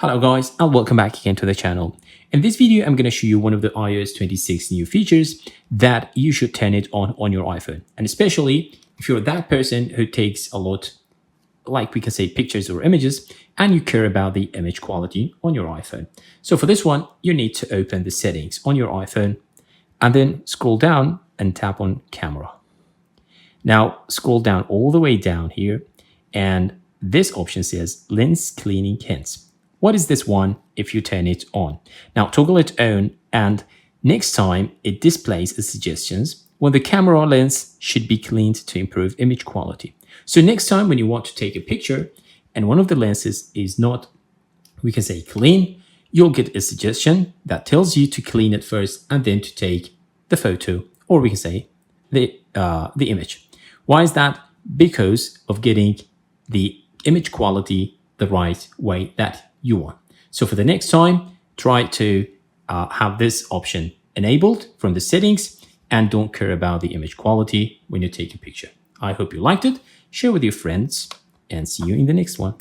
Hello guys, and welcome back again to the channel. In this video, I'm going to show you one of the iOS 26 new features that you should turn it on your iPhone. And especially if you're that person who takes a lot, like we can say pictures or images, and you care about the image quality on your iPhone. So for this one, you need to open the settings on your iPhone and then scroll down and tap on camera. Now scroll down all the way down here, and this option says lens cleaning hints. What is this one if you turn it on? Now toggle it on, and next time it displays the suggestions when the camera lens should be cleaned to improve image quality. So next time when you want to take a picture and one of the lenses is not, we can say clean, you'll get a suggestion that tells you to clean it first and then to take the photo, or we can say the image. Why is that? Because of getting the image quality the right way that you want. So for the next time, try to have this option enabled from the settings and don't care about the image quality when you take a picture. I hope you liked it. Share with your friends and see you in the next one.